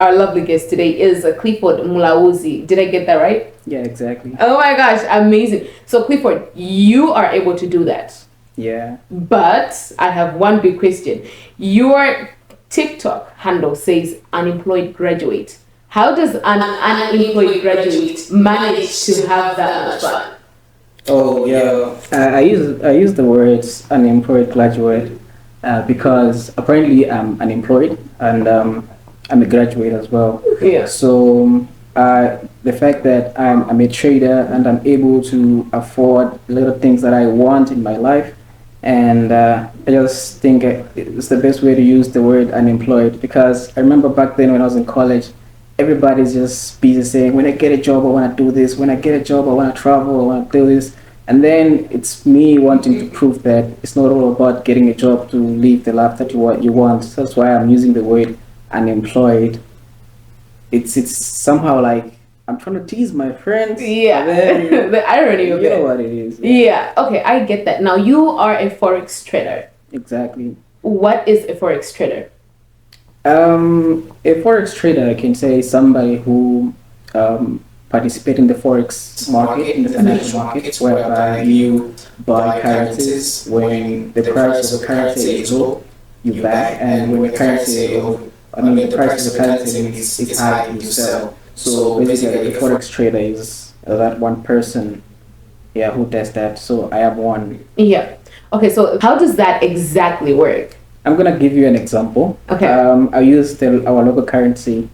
Our lovely guest today is Clifford Mulauzi. Did I get that right? Yeah, exactly. Oh my gosh, amazing. So Clifford, you are able to do that. Yeah. But I have one big question. Your TikTok handle says unemployed graduate. How does an unemployed graduate manage to have that much fun? Oh yeah. I use the words unemployed graduate because apparently I'm unemployed and I'm a graduate as well. Yeah. So the fact that I'm a trader and I'm able to afford little things that I want in my life, and I just think it's the best way to use the word unemployed because I remember back then when I was in college, everybody's just busy saying, when I get a job, I want to do this. When I get a job, I want to travel. I want to do this. And then it's me wanting to prove that it's not all about getting a job to live the life that you want. So that's why I'm using the word unemployed. It's somehow like I'm trying to tease my friends. Yeah. Then, the irony of you know it. what it is. Yeah. Okay, I get that. Now you are a forex trader. Exactly. What is a forex trader? A forex trader, I can say, somebody who participate in the forex market, in the financial markets, whereby you buy currencies when the price of the currency is low, you buy, and when the currency is low, the price of the currency is high, you sell. So basically, a forex trader is that one person, yeah, who does that. So I am one. Yeah. Okay, so how does that exactly work? I'm gonna give you an example. Okay. I used our local currency.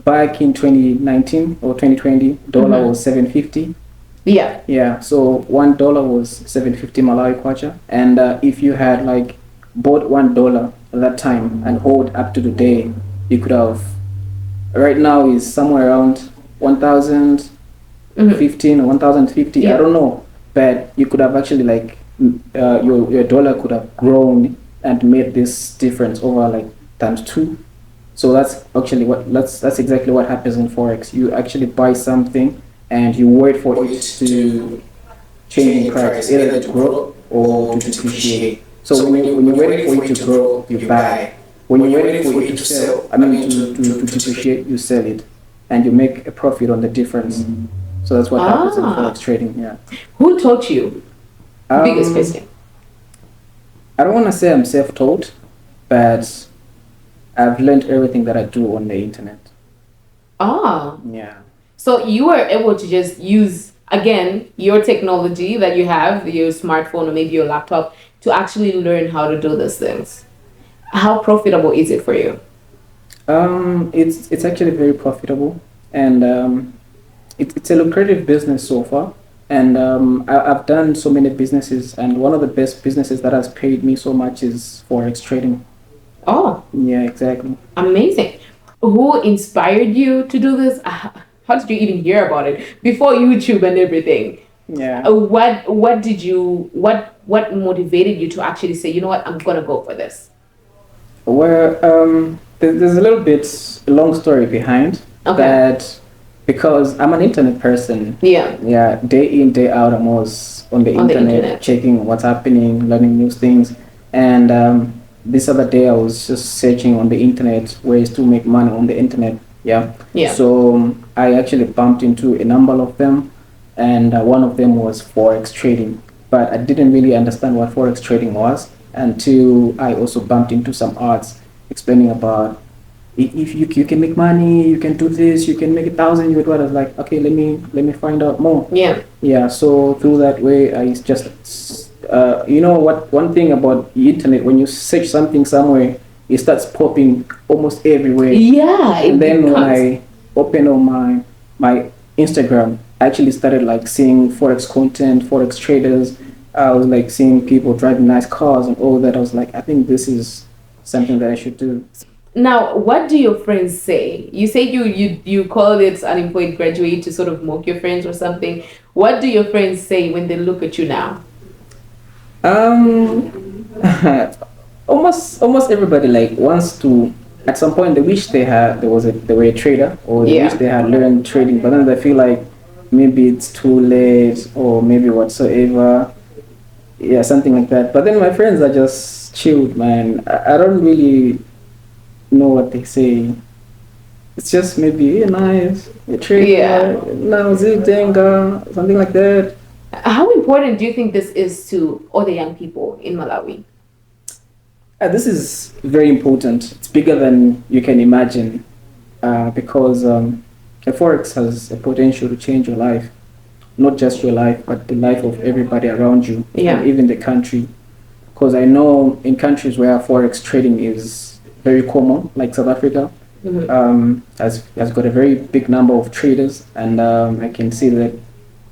Back in 2019 or 2020, dollar was 750. Yeah. Yeah. So $1 was 750 Malawi kwacha, and if you had like bought $1 at that time and hold up to the day, you could have. Right now is somewhere around 1,015 or 1,050. Yeah. I don't know, but you could have actually like your dollar could have grown and made this difference over like times two. So that's actually that's exactly what happens in forex. You actually buy something and you wait for it to change in price, either to grow or to depreciate. So when you wait for it to grow, you buy. When you wait for it to sell, I mean to depreciate, you sell it, and you make a profit on the difference. So that's what happens in forex trading. Yeah. Who taught you? Biggest question. I don't want to say I'm self-taught, but I've learned everything that I do on the internet. Ah. Yeah. So you were able to just use, again, your technology that you have, your smartphone or maybe your laptop, to actually learn how to do these things. How profitable is it for you? It's actually very profitable, and it's a lucrative business so far. And I've done so many businesses, and one of the best businesses that has paid me so much is forex trading. Oh, Yeah, exactly. amazing. Who inspired you to do this? How did you even hear about it before YouTube and everything? Yeah. What motivated you to actually say, you know what, I'm gonna go for this? Well, there's a little bit a long story behind that because I'm an internet person. Yeah. Yeah, day in, day out, I'm always on the internet, checking what's happening, learning new things. And this other day, I was just searching on the internet ways to make money on the internet. Yeah. Yeah. So I actually bumped into a number of them, and one of them was forex trading. But I didn't really understand what forex trading was until I also bumped into some ads explaining about if you can make money, you can do this, you can make 1,000. You would. I was like, okay, let me find out more. Yeah. Yeah. So through that way, I just you know what, one thing about the internet, when you search something somewhere, it starts popping almost everywhere. Yeah. And then when I opened on my Instagram, I actually started like seeing forex content, forex traders. I was like seeing people driving nice cars and all that. I was like, I think this is something that I should do. Now, what do your friends say? You say you call it unemployed graduate to sort of mock your friends or something. What do your friends say when they look at you now? Almost everybody like wants to. At some point, they wish they were a trader, or they wish they had learned trading, but then they feel like maybe it's too late or maybe whatsoever. Yeah, something like that. But then my friends are just chilled, man. I don't really know what they say. it's just maybe nice, a Yeah. trader, now Zitenga, something like that. How important do you think this is to other young people in Malawi? This is very important. It's bigger than you can imagine because the forex has a potential to change your life, not just your life, but the life of everybody around you, Yeah. and even the country. Because I know in countries where forex trading is very common, like South Africa, has got a very big number of traders, and I can see that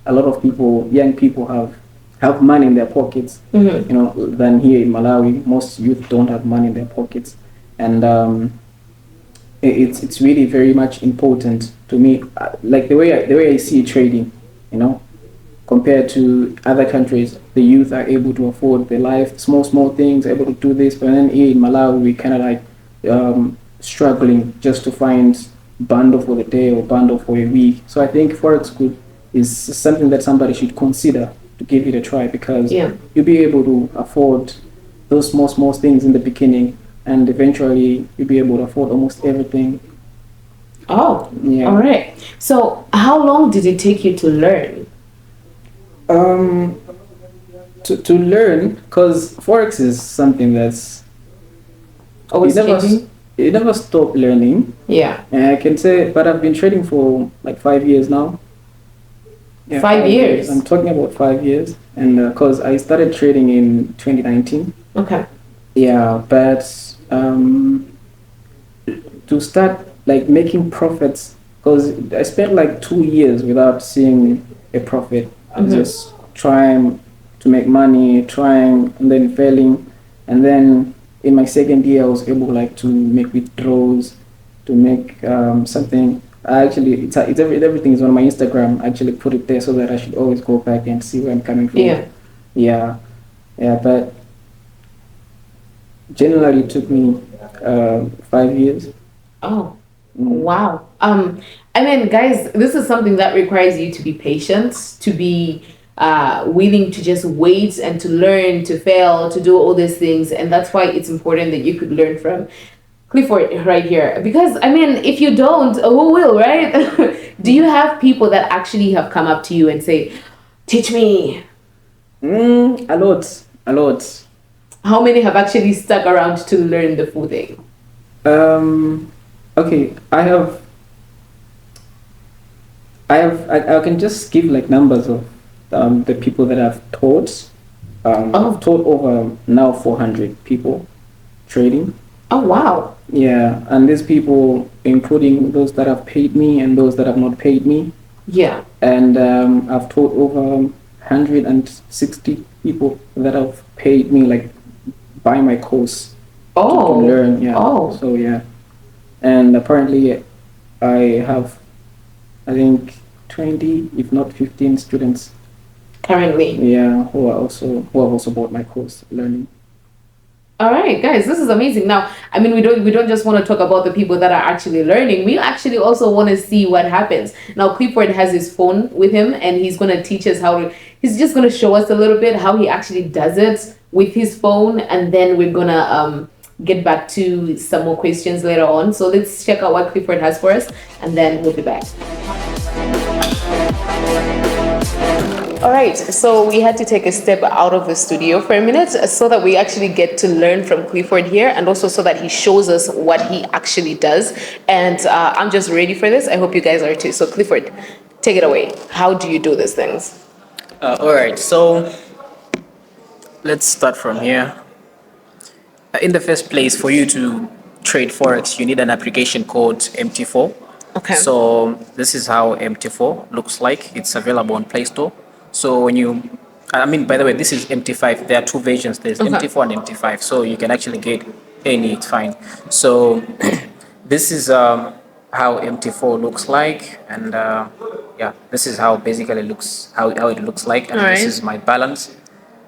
a lot of people, young people, have money in their pockets. You know, than here in Malawi, most youth don't have money in their pockets, and it's really very much important to me. Like the way I see trading, you know, compared to other countries, the youth are able to afford the life, small things, able to do this. But then here in Malawi, we kind of like struggling just to find bundle for the day or bundle for a week. So I think forex could is something that somebody should consider to give it a try, because Yeah. you'll be able to afford those small things in the beginning, and eventually you'll be able to afford almost everything. Oh, Yeah. all right. So, how long did it take you to learn? Um, to learn, because forex is something that's Always you never changing? you never stop learning. Yeah. And I can say, but I've been trading for like 5 years now. Yeah, 5 years. I'm talking about 5 years, and because I started trading in 2019. Okay. Yeah, but to start like making profits, because I spent like 2 years without seeing a profit. I was just trying to make money, trying and then failing, and then in my second year I was able like to make withdrawals, to make something. I actually everything is on my Instagram. I actually put it there so that I should always go back and see where I'm coming from. Yeah. Yeah, yeah, but generally it took me 5 years. Oh, wow. I mean, guys, this is something that requires you to be patient, to be willing to just wait and to learn, to fail, to do all these things. And that's why it's important that you could learn from Clifford right here. Because, I mean, if you don't, who will, right? Do you have people that actually have come up to you and say, teach me? A lot, a lot. How many have actually stuck around to learn the full thing? Okay, I can just give like numbers of the people that I've taught. I've taught over now 400 people trading. Oh, wow. Yeah, and these people, including those that have paid me and those that have not paid me. Yeah. And I've taught over 160 people that have paid me, like buy my course to learn. Yeah. Oh. So yeah, and apparently I have, I think 20, if not 15 students. Currently. Yeah, who have also bought my course learning. All right, guys, this is amazing. Now, I mean, we don't just want to talk about the people that are actually learning. We actually also want to see what happens. Now, Clifford has his phone with him, and he's going to teach us how to. He's just going to show us a little bit how he actually does it with his phone, and then we're gonna get back to some more questions later on. So let's check out what Clifford has for us, and then we'll be back. All right, so we had to take a step out of the studio for a minute so that we actually get to learn from Clifford here, and also so that he shows us what he actually does. And I'm just ready for this. I hope you guys are too. So Clifford, take it away. How do you do these things? All right, so let's start from here. In the first place, for you to trade forex, you need an application called MT4. Okay. So this is how MT4 looks like. It's available on Play Store. So when you, I mean, by the way, this is MT5. There are two versions. There's MT4 and MT5. So you can actually get any. It's fine. So this is how MT4 looks like, and yeah, this is how basically looks how it looks like. And this is my balance,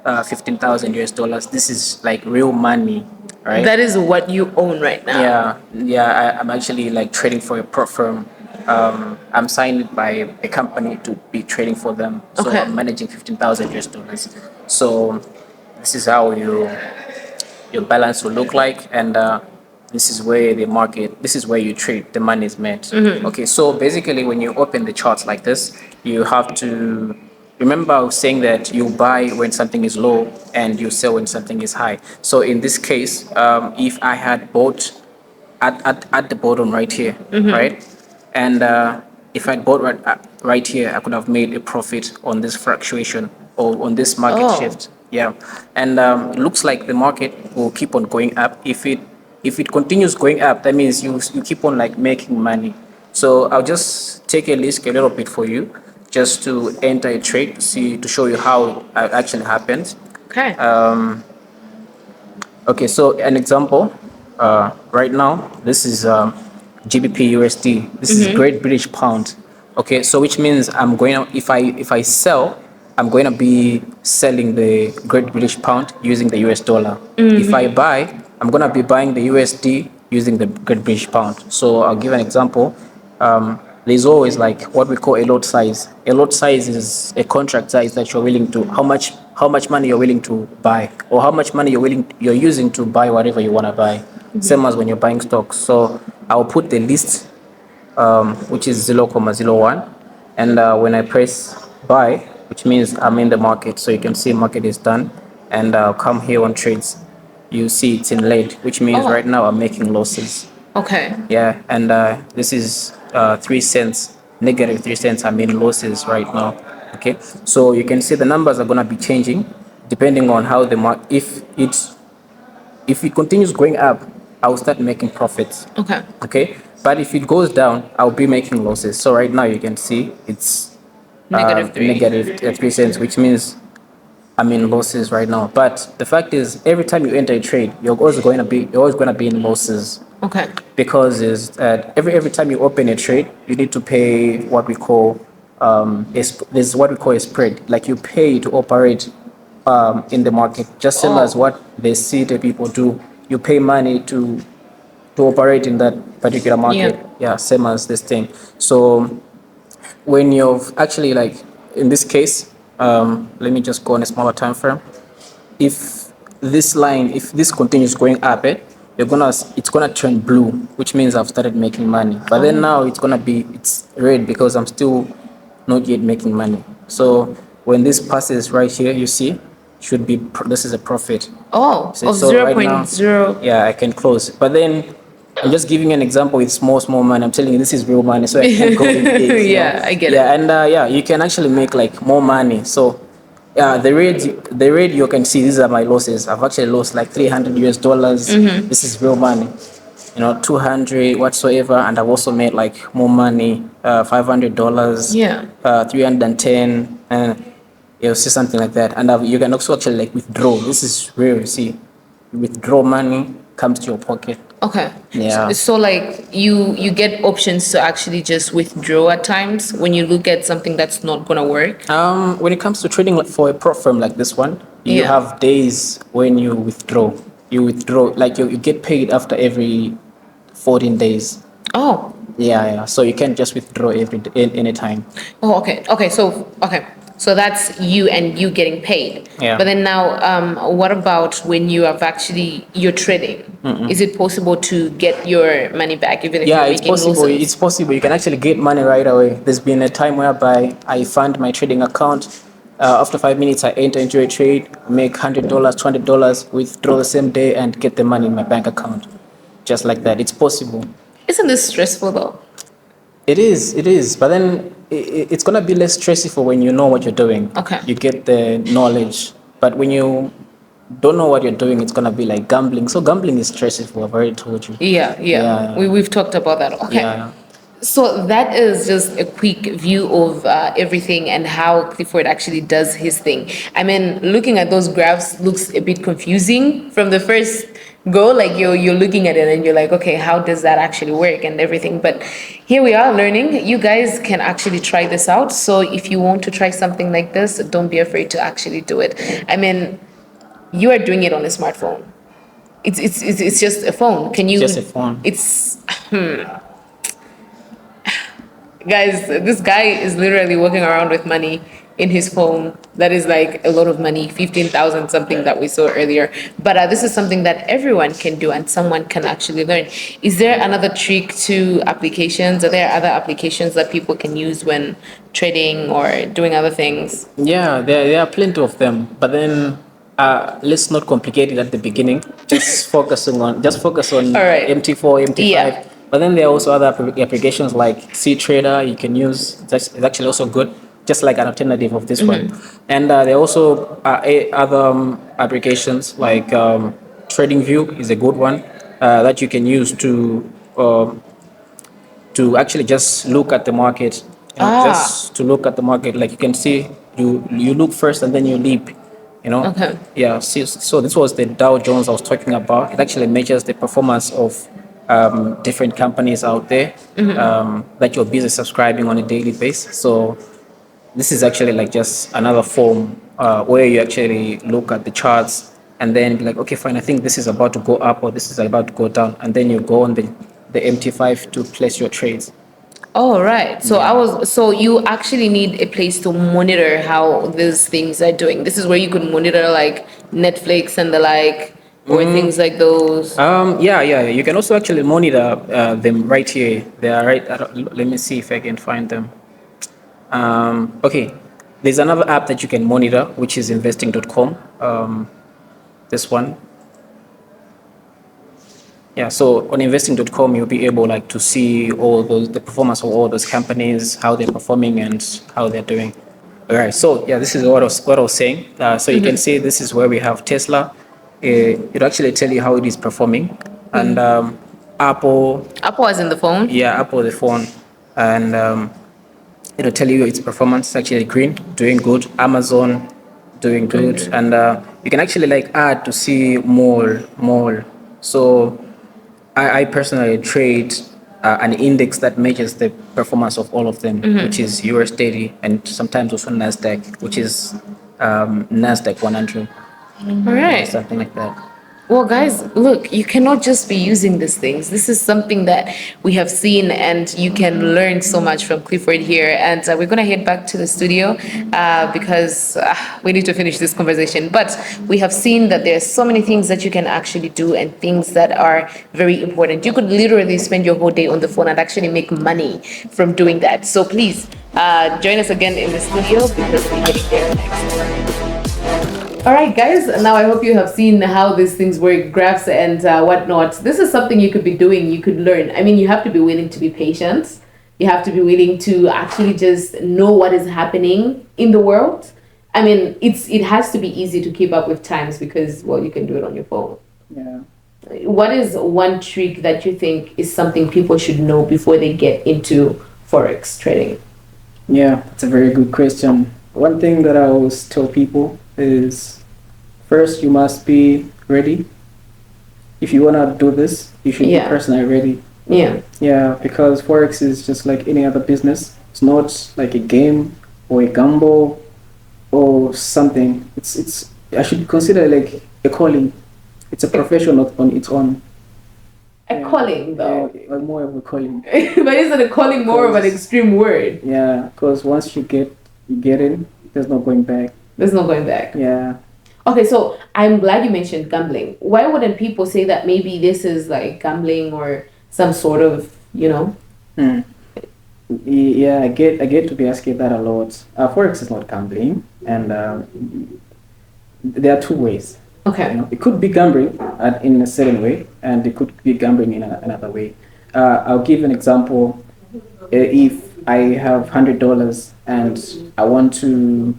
15,000 US dollars. This is like real money, right? That is what you own right now. Yeah. I'm actually like trading for a prop firm. I'm signed by a company to be trading for them. So Okay. I'm managing 15,000 US dollars. So this is how your balance will look like, and this is where the market, this is where you trade, the money is made. Okay, so basically when you open the charts like this, you have to remember I was saying that you buy when something is low and you sell when something is high. So in this case, if I had bought at the bottom right here, right? And if I'd bought right here, I could have made a profit on this fluctuation or on this market shift. Yeah, and it looks like the market will keep on going up. If it continues going up, that means you keep on like making money. So I'll just take a risk a little bit for you, just to enter a trade to show you how it actually happens. Okay. Okay, so an example, right now, this is GBP USD. This is Great British Pound. Okay, so which means I'm going to, if I sell, I'm going to be selling the Great British Pound using the US dollar. If I buy, I'm going to be buying the USD using the Great British Pound. So I'll give an example. There's always like what we call a lot size. A lot size is a contract size that you're willing to, how much money you're willing to buy, or how much money you're using to buy whatever you want to buy. Same as when you're buying stocks. So I'll put the list, which is 0.01, and when I press buy, which means I'm in the market, so you can see market is done, and I'll come here on trades. You see it's in red, which means right now I'm making losses. Okay. Yeah, and this is 3 cents, negative 3 cents. I'm in losses right now. Okay, so you can see the numbers are gonna be changing depending on how the market. If it continues going up, I'll start making profits. Okay. Okay, but if it goes down, I'll be making losses. So right now you can see it's Negative 3. negative 3 cents, which means I'm in losses right now. But the fact is, every time you enter a trade, you're always going to be in losses. Okay. Because is that every time you open a trade, you need to pay what we call there's what we call a spread. Like you pay to operate in the market, just same as what the CT people do. You pay money to operate in that particular market. Yeah, same as this thing. So when you've actually like in this case, let me just go on a smaller time frame. If this continues going up, it's gonna turn blue, which means I've started making money. But then now it's red because I'm still not yet making money. So when this passes right here, you see, this is a profit. Oh, So, of so right now, 0.0. yeah, I can close. But then I'm just giving you an example with small money. I'm telling you this is real money, so I can't go in big. Yeah, I get it. Yeah, and you can actually make like more money. So the rate you can see, these are my losses. I've actually lost like $300. This is real money. 200 whatsoever, and I've also made like more money, $500. Yeah. 310, and you'll see something like that. And you can also actually like withdraw. This is rare. You see, you withdraw money, comes to your pocket. Okay. Yeah. So like you get options to actually just withdraw at times when you look at something that's not gonna work. When it comes to trading for a prop firm like this one, you have days when you withdraw. You withdraw, like you get paid after every 14 days. Oh. Yeah. So you can't just withdraw any time. Oh, okay. So that's you and you getting paid. Yeah. But then now, what about when you're trading? Is it possible to get your money back even if you're making losses? It's possible. You can actually get money right away. There's been a time whereby I fund my trading account. After 5 minutes, I enter into a trade, make $100, $200, withdraw the same day, and get the money in my bank account. Just like that. It's possible. Isn't this stressful though? It is. But then it's going to be less stressful when you know what you're doing. Okay. You get the knowledge. But when you don't know what you're doing, it's going to be like gambling. So gambling is stressful, I've already told you. Yeah. We've talked about that. Okay. Yeah. So that is just a quick view of everything and how Clifford actually does his thing. I mean, looking at those graphs looks a bit confusing from the first go. Like you're looking at it and you're like, okay, how does that actually work and everything? But here we are learning. You guys can actually try this out. So if you want to try something like this, don't be afraid to actually do it. I mean, you are doing it on a smartphone. It's just a phone. Can you? Just a phone. It's. Guys, this guy is literally walking around with money in his phone. That is like a lot of money, 15,000 something that we saw earlier. But this is something that everyone can do and someone can actually learn. Is there another trick to applications? Are there other applications that people can use when trading or doing other things? Yeah, there are plenty of them, but then let's not complicate it at the beginning. Just focus on All right. MT4, MT5. Yeah. But then there are also other applications like C Trader you can use. It's actually also good, just like an alternative of this one. And there are also other applications like TradingView is a good one that you can use to actually just look at the market. Just to look at the market, like you can see, you look first and then you leap. Okay. Yeah. So this was the Dow Jones I was talking about. It actually measures the performance of different companies out there that you're busy subscribing on a daily basis. So this is actually like just another form where you actually look at the charts and then be like, okay, fine, I think this is about to go up or this is about to go down, and then you go on the MT5 to place your trades. Oh, right. So you actually need a place to monitor how these things are doing. This is where you could monitor like Netflix and the like, or things like those. Yeah. You can also actually monitor them right here. They are right. Let me see if I can find them. Okay, there's another app that you can monitor, which is investing.com. This one. Yeah, so on investing.com, you'll be able like to see the performance of all those companies, how they're performing and how they're doing. All right, so yeah, this is what I was saying. So you can see this is where we have Tesla. It'll actually tell you how it is performing, and Apple. Apple is in the phone. Yeah, Apple the phone, and it'll tell you its performance. Actually, green, doing good. Amazon, doing good, and you can actually like add to see more. So I personally trade an index that measures the performance of all of them, which is US 30, and sometimes also Nasdaq, which is Nasdaq 100. All right. Something like that. Well, guys, look, you cannot just be using these things. This is something that we have seen, and you can learn so much from Clifford here. And we're going to head back to the studio because we need to finish this conversation. But we have seen that there's so many things that you can actually do and things that are very important. You could literally spend your whole day on the phone and actually make money from doing that. So please join us again in the studio because we're heading there next. All right, guys, now I hope you have seen how these things work, graphs and whatnot. This is something you could be doing, you could learn. I mean, you have to be willing to be patient. You have to be willing to actually just know what is happening in the world. I mean, it has to be easy to keep up with times because, well, you can do it on your phone. Yeah. What is one trick that you think is something people should know before they get into Forex trading? Yeah, that's a very good question. One thing that I always tell people is first you must be ready. If you want to do this, you should be personally ready. Yeah, because Forex is just like any other business. It's not like a game or a gamble or something. It's I should consider like a calling. It's a profession on its own. A calling, though. Yeah, more of a calling. But isn't a calling more of an extreme word? Yeah, because once you get in, there's no going back. There's no going back. Yeah. Okay, so I'm glad you mentioned gambling. Why wouldn't people say that maybe this is like gambling or some sort of, Yeah, I get to be asking that a lot. Forex is not gambling, and there are two ways. Okay. It could be gambling in a certain way, and it could be gambling in another way. I'll give an example. If I have $100 and I want to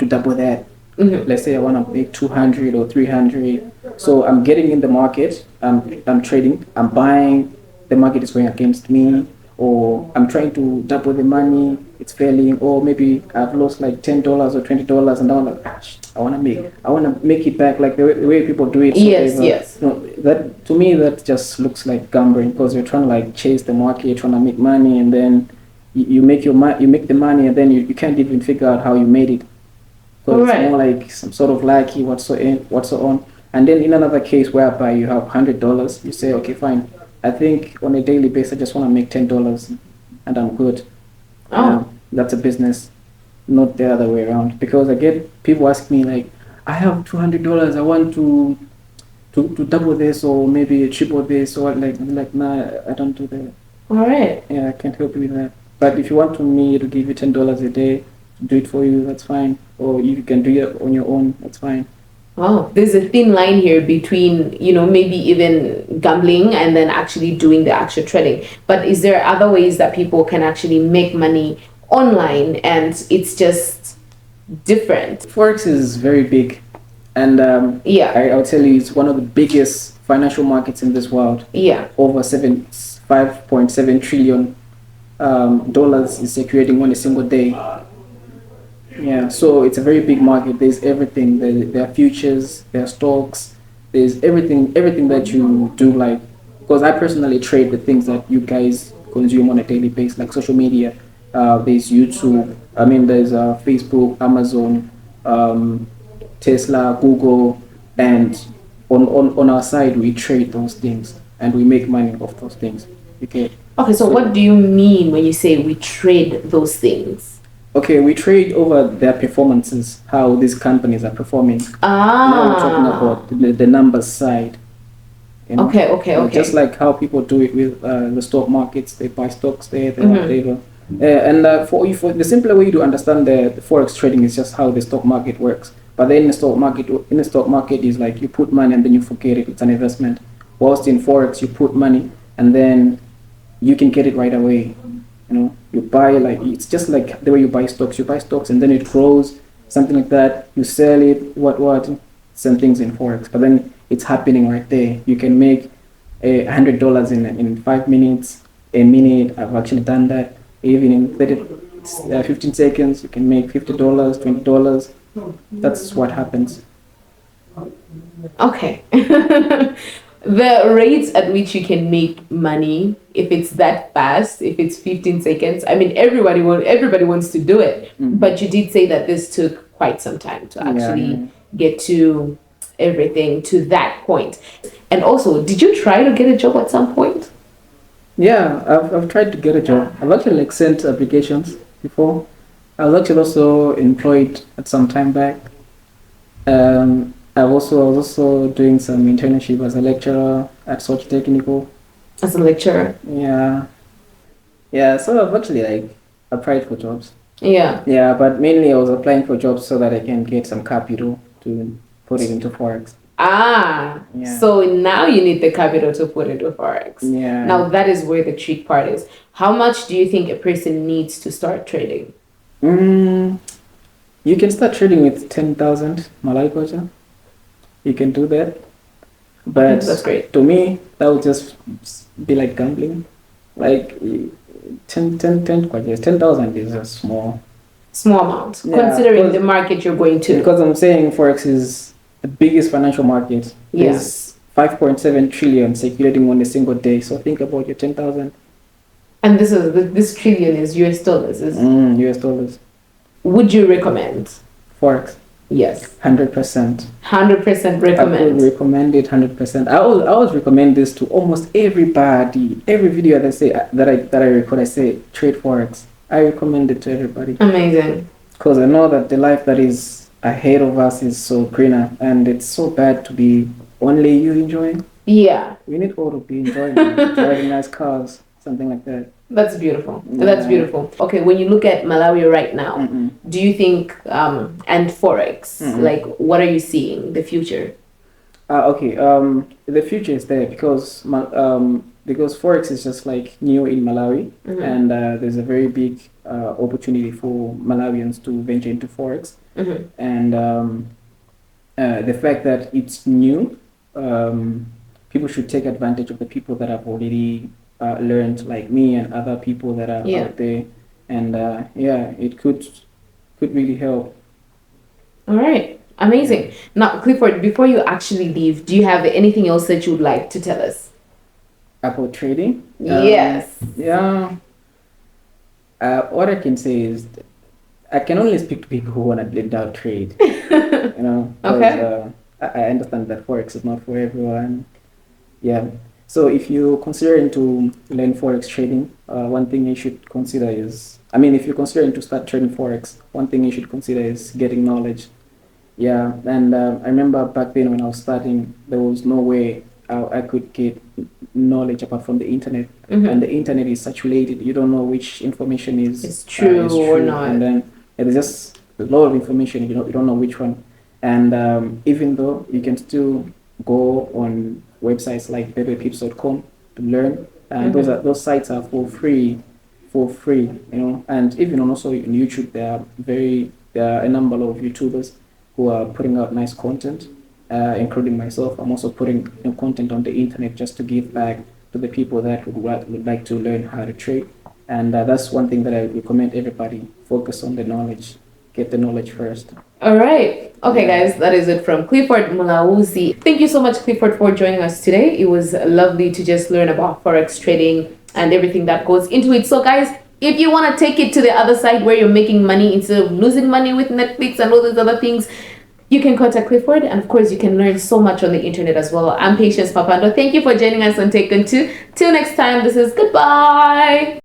double that. Let's say I want to make 200 or 300. So I'm getting in the market. I'm trading. I'm buying. The market is going against me, or I'm trying to double the money. It's failing, or maybe I've lost like $10 or $20, and I'm like, I want to make it back like the way people do it. So yes. That to me that just looks like gambling because you're trying to like chase the market, you're trying to make money, and then you make the money, and then you can't even figure out how you made it. So it's more like some sort of lucky, what's so on. And then in another case whereby you have $100, you say, okay, fine. I think on a daily basis, I just want to make $10, and I'm good. That's a business. not the other way around. Because I get people ask me like, I have $200, I want to double this or maybe triple this or like, I'm like, nah, I don't do that. All right. Yeah, I can't help you with that. But if you want me to give you $10 a day, do it for you, that's fine. Or you can do it on your own, that's fine. Wow, there's a thin line here between, maybe even gambling and then actually doing the actual trading. But is there other ways that people can actually make money online and it's just different? Forex is very big, and Yeah. I'll tell you, it's one of the biggest financial markets in this world. Yeah. Over 5.7 trillion dollars is circulating on a single day. Yeah, so it's a very big market. There's everything. There are futures, there are stocks, there's everything that you do. Like, because I personally trade the things that you guys consume on a daily basis, like social media. There's YouTube. I mean, there's Facebook, Amazon, Tesla, Google, and on our side we trade those things and we make money off those things. Okay. Okay, so what do you mean when you say we trade those things? Okay, we trade over their performances, how these companies are performing. Now we're talking about the numbers side. You know? Okay. Just like how people do it with the stock markets, they buy stocks there, whatever. And for the simpler way to understand the forex trading is just how the stock market works. But then the stock market is like you put money and then you forget it. It's an investment. Whilst in forex, you put money and then you can get it right away. You know, you buy, like, it's just like the way you buy stocks. You buy stocks and then it grows, something like that. You sell it, some things in forex. But then it's happening right there. You can make $100 in 5 minutes, a minute. I've actually done that. Even in 15 seconds, you can make $50, $20. That's what happens. Okay. The rates at which you can make money, if it's that fast, if it's 15 seconds, I mean, everybody wants to do it. Mm-hmm. But you did say that this took quite some time to actually get to everything to that point. And also, did you try to get a job at some point? Yeah, I've tried to get a job. I've actually sent applications before. I was actually also employed at some time back. I was also doing some internship as a lecturer at Sochi Technical. As a lecturer? Yeah. So I've actually applied for jobs. Yeah. Yeah, but mainly I was applying for jobs so that I can get some capital to put it into forex. Yeah. So now you need the capital to put into forex. Yeah. Now that is where the trick part is. How much do you think a person needs to start trading? You can start trading with 10,000 Malawi kwacha. You can do that. But that's great. To me, that would just be like gambling. Like 10,000 is a small amount, yeah, considering the market you're going to. Because I'm saying forex is the biggest financial market. There's 5.7 trillion circulating on a single day. So think about your 10,000. And this trillion is US dollars. US dollars. Would you recommend forex? Yes. 100%. 100% recommend. I would recommend it 100%. I always recommend this to almost everybody. Every video that I record, I say trade forex. I recommend it to everybody. Amazing. Because I know that the life that is ahead of us is so greener, and it's so bad to be only you enjoying. Yeah. We need all to be enjoying, driving nice cars, something like that. That's beautiful. Yeah. That's beautiful. Okay, when you look at Malawi right now, do you think, and Forex, like, what are you seeing, the future? The future is there because Forex is just like new in Malawi, and there's a very big opportunity for Malawians to venture into Forex. And the fact that it's new, people should take advantage of the people that have already learned, like me and other people that are out there, and it could really help. All right, amazing. Now, Clifford, before you actually leave, do you have anything else that you would like to tell us about trading? Yes. What I can say is I can only speak to people who want to learn how to trade. Okay. I understand that Forex is not for everyone. Yeah. So if you're considering to learn forex trading, one thing you should consider is, I mean, if you're considering to start trading forex, one thing you should consider is getting knowledge. Yeah, and I remember back then when I was starting, there was no way I could get knowledge apart from the internet, and the internet is saturated. You don't know which information It's true or not. and then there's just a lot of information. You don't know which one, and even though you can still go on websites like babypips.com to learn, and those sites are for free, and even also on YouTube there are a number of YouTubers who are putting out nice content, including myself. I'm also putting content on the internet just to give back to the people that would like to learn how to trade. And that's one thing that I recommend everybody: focus on the knowledge, get the knowledge first. All right. Okay, guys, that is it from Clifford Mulauzi. Thank you so much, Clifford, for joining us today. It was lovely to just learn about forex trading and everything that goes into it. So, guys, if you want to take it to the other side where you're making money instead of losing money with Netflix and all those other things, you can contact Clifford, and of course, you can learn so much on the internet as well. I'm Patience Mapando. Thank you for joining us on Taken 2. Till next time, this is goodbye.